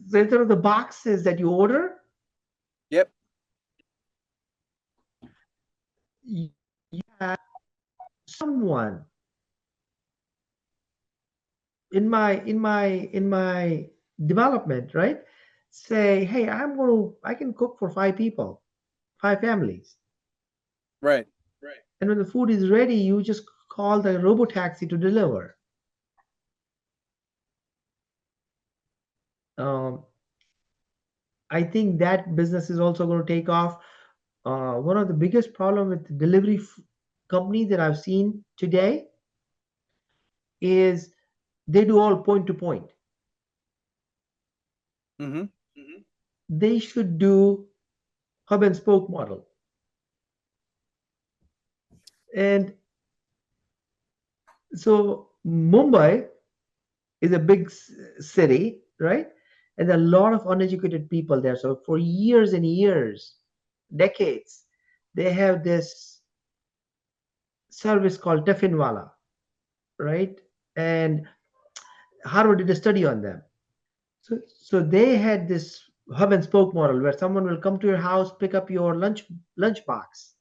So instead of the boxes that you order, yep. you have someone in my development, right? Say, hey, I can cook for 5 people, 5 families. Right. And when the food is ready, you just call the robo taxi to deliver. Um, I think that business is also going to take off. One of the biggest problem with the delivery company that I've seen today is they do all point to point. Mm-hmm. They should do hub and spoke model. And so Mumbai is a big city, right? And there are a lot of uneducated people there. So for years and years, decades, they have this service called Tiffinwala, right? And Harvard did a study on them. So they had this hub and spoke model where someone will come to your house, pick up your lunch box,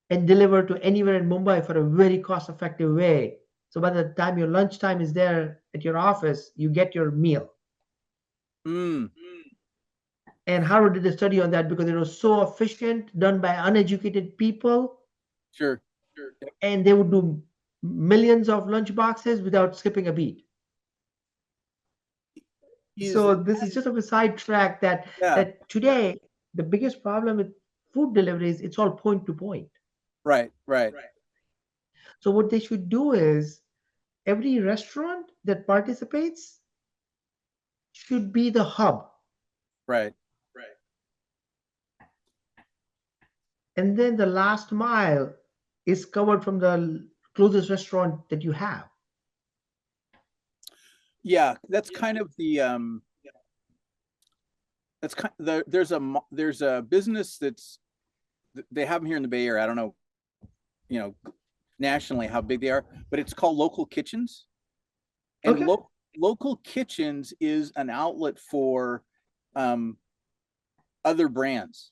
and deliver to anywhere in Mumbai for a very cost effective way. So by the time your lunchtime is there at your office, you get your meal. Mm. And Harvard did a study on that because it was so efficient, done by uneducated people, Sure. and they would do millions of lunch boxes without skipping a beat. Is So this is just of a sidetrack yeah. that today the biggest problem with food delivery is it's all point to point. Right, right, So what they should do is every restaurant that participates should be the hub, right. and then the last mile is covered from the closest restaurant that you have. Yeah, that's kind of the that's kind there's a business that's they have them here in the Bay Area. I don't know, you know, nationally how big they are, but it's called local kitchens. And Okay. local kitchens is an outlet for um other brands.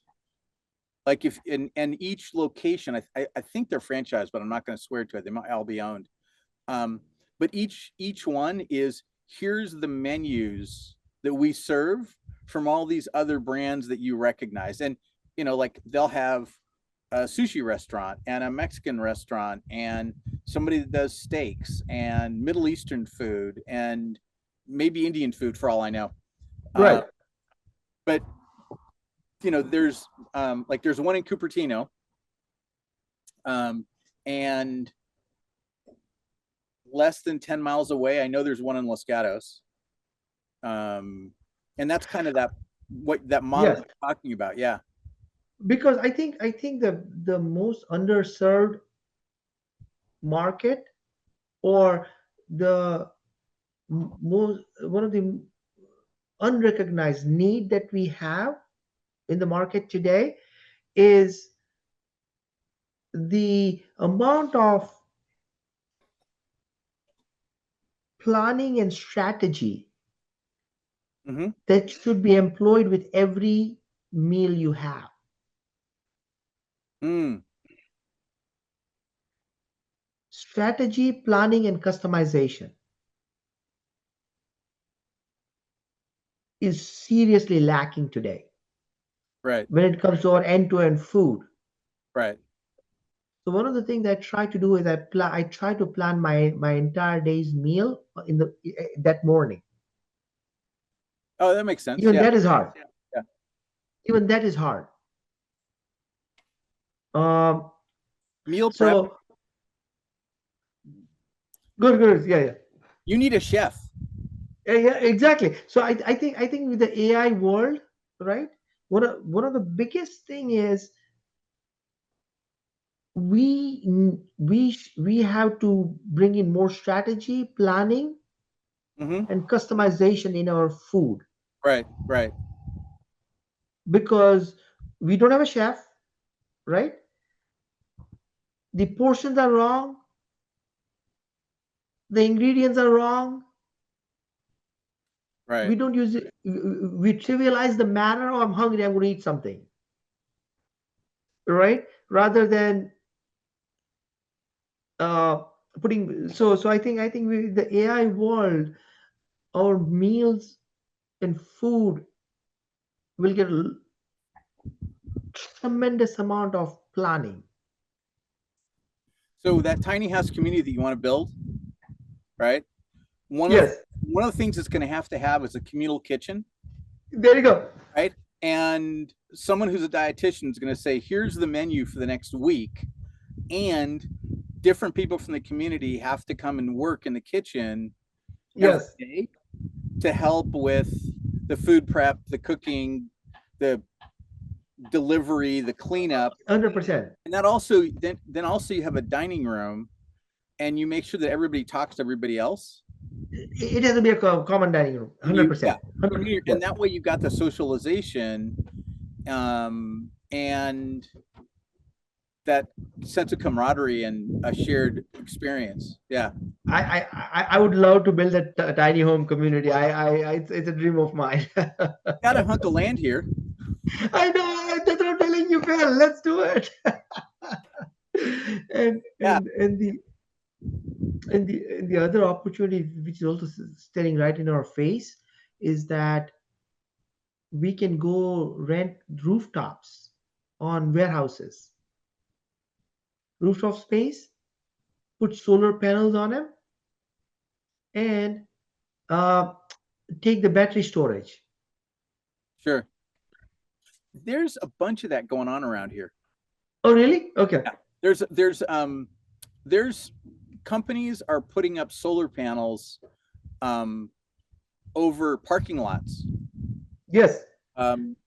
Like if in each location, I think they're franchised, but I'm not going to swear to it. They might all be owned. But each one is, here's the menus that we serve from all these other brands that you recognize. And you know, like they'll have a sushi restaurant and a Mexican restaurant and somebody that does steaks and Middle Eastern food and maybe Indian food for all I know. Right. But you know, there's like there's one in Cupertino, and less than 10 miles away, I know there's one in Los Gatos. And that's kind of what that model Yes, you're talking about. Yeah. because I think the most underserved market, or the most one of the unrecognized need that we have in the market today is the amount of planning and strategy Mm-hmm. that should be employed with every meal you have. Mm, Strategy, planning, and customization is seriously lacking today right. when it comes to our end-to-end food. Right. So one of the things I try to do is I try to plan my entire day's meal in the that morning. Oh, that makes sense. Even Yeah. that is hard. Yeah. Even that is hard. Um, Meal prep. so good, good, yeah, yeah. You need a chef. Yeah, yeah, exactly. So I think with the AI world, right? One of the biggest thing is we have to bring in more strategy, planning, Mm-hmm. and customization in our food, Right. Right. because we don't have a chef, right? The portions are wrong, the ingredients are wrong. Right. We don't use it. We trivialize the matter. Oh, I'm hungry. I'm going to eat something, right? Rather than uh, putting. So I think with the AI world, our meals and food will get a tremendous amount of planning. So that tiny house community that you want to build, right? One of Yes, one of the things it's going to have is a communal kitchen, there you go. right? And someone who's a dietitian is going to say, "Here's the menu for the next week," and different people from the community have to come and work in the kitchen every Yes, day to help with the food prep, the cooking, the delivery, the cleanup. 100%. And that also then also you have a dining room and you make sure that everybody talks to everybody else. It has to be a common dining room. And you yeah, 100%. 100%. and Yes. that way you've got the socialization and that sense of camaraderie and a shared experience. Yeah. I would love to build a tiny home community. It's a dream of mine. Got a hunk of land here. I know, that's what I'm telling you, Phil. Let's do it. and Yeah. and and the and the other opportunity, which is also staring right in our face, is that we can go rent rooftops on warehouses, rooftop space, put solar panels on them, and uh, take the battery storage. Sure. There's a bunch of that going on around here. Oh, really? Okay. Yeah. There's companies are putting up solar panels over parking lots. Yes.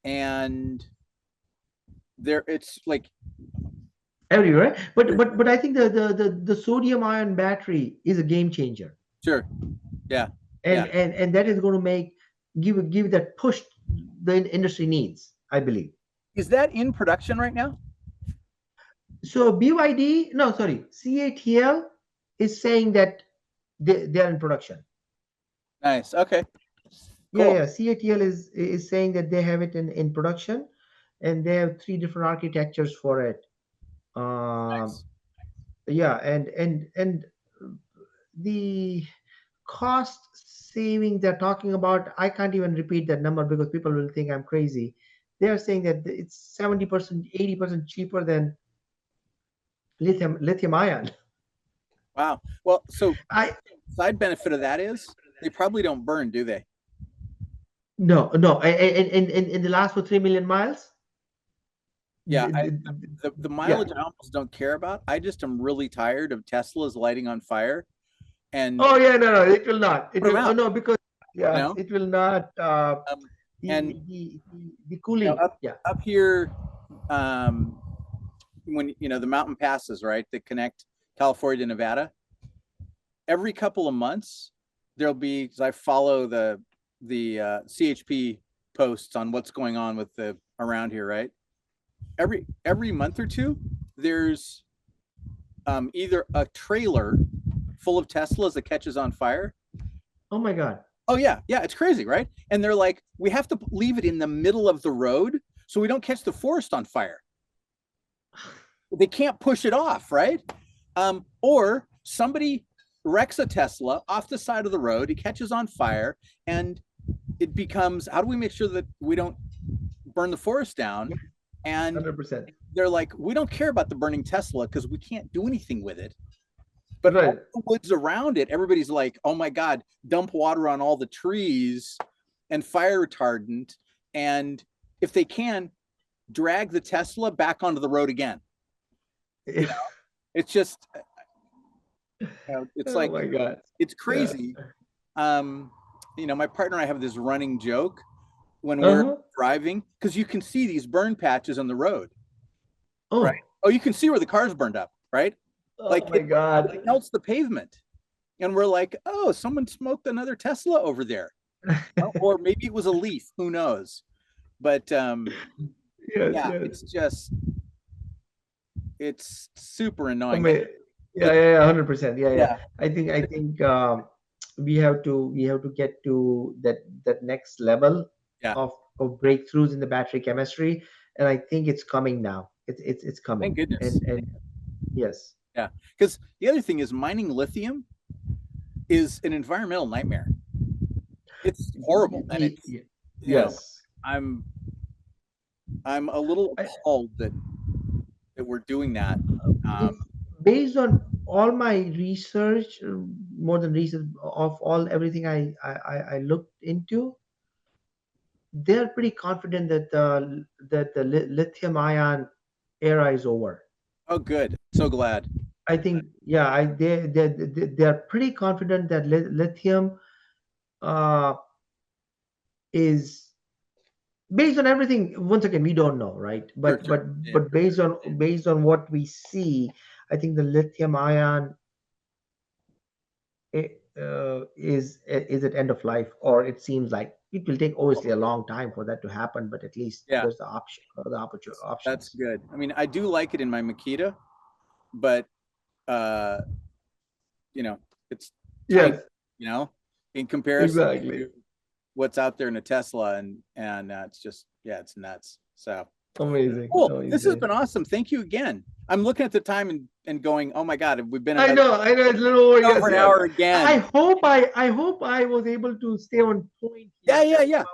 And there it's like Everywhere. But I think the sodium ion battery is a game changer. sure. Yeah. And Yeah. and that is going to give that push the industry needs, I believe. Is that in production right now? So BYD, no, sorry, CATL is saying that they're in production. Nice. Okay. Yeah, Cool. yeah. CATL is saying that they have it in production, and they have three different architectures for it. Um, Nice. yeah, and the cost saving they're talking about, I can't even repeat that number because people will think I'm crazy. They are saying that it's 70%, 80% cheaper than lithium ion. Wow. Well, so I side benefit of that is they probably don't burn, do they? No, no. In the last for 3 million miles. Yeah. th- th- The yeah. mileage I almost don't care about. I just am really tired of Teslas lighting on fire and Oh yeah, no, no, it will not. It put them will. Oh out. no, because You yeah, know. it will not. Um, And the cooling. Up here, when the mountain passes, right, that connect California to Nevada, every couple of months there'll be, because I follow the CHP posts on what's going on with the around here, right? Every month or two, there's either a trailer full of Teslas that catches on fire. Oh my God. Oh yeah, it's crazy, right? And they're like, we have to leave it in the middle of the road so we don't catch the forest on fire. They can't push it off, right? Or somebody wrecks a Tesla off the side of the road, it catches on fire, and it becomes, how do we make sure that we don't burn the forest down? And 100%. They're like, we don't care about the burning Tesla because we can't do anything with it. But right. all the woods around it, everybody's like, oh my God, dump water on all the trees and fire retardant. And if they can, drag the Tesla back onto the road again. It's just, it's like, oh my God, it's crazy. My partner and I have this running joke when we're driving, because you can see these burn patches on the road. Right? Oh, you can see where the car's burned up, right? Like, oh my God, it melts the pavement. And we're like, oh, someone smoked another Tesla over there. Or maybe it was a leaf, who knows? But it's just, it's super annoying. 100%. Yeah. I think we have to get to that next level of breakthroughs in the battery chemistry, and I think it's coming now. It's coming. Thank goodness. And yes. Yeah, because the other thing is, mining lithium is an environmental nightmare. It's horrible, and it's yes. I'm a little appalled that we're doing that. Based on all my research, more than research of everything I looked into, they're pretty confident that the lithium ion era is over. Oh, good. So glad. I think, they're pretty confident that lithium is, based on everything. Once again, we don't know, right? But based on what we see, I think the lithium ion is at end of life, or it seems like it will take obviously a long time for that to happen. But at least there's the option, or the opportunity. That's good. I mean, I do like it in my Makita, but it's tiny, in comparison to what's out there in a Tesla, and it's just, it's nuts. So amazing. Cool. Amazing. This has been awesome. Thank you again. I'm looking at the time and going, oh my God, we've been. I know it's a little over an hour again. I hope I was able to stay on point. Yeah.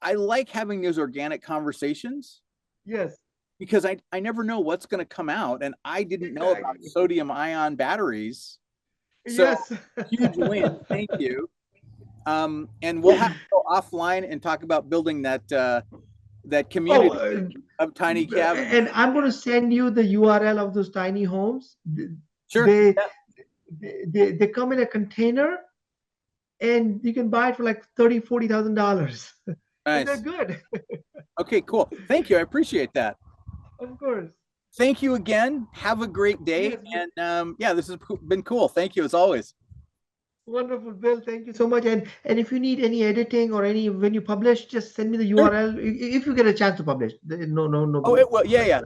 I like having those organic conversations. Yes. Because I never know what's going to come out, and I didn't know about sodium ion batteries. So huge win. Thank you. And we'll have to go offline and talk about building that community of tiny cabins. And I'm going to send you the URL of those tiny homes. Sure. They come in a container, and you can buy it for like $30,000-$40,000. Nice. They're good. Okay, cool. Thank you. I appreciate that. Of course. Thank you again. Have a great day. And this has been cool. Thank you as always. Wonderful, Bill. Thank you so much. And if you need any editing or when you publish, just send me the URL if you get a chance to publish. No. Oh, it will. Yeah.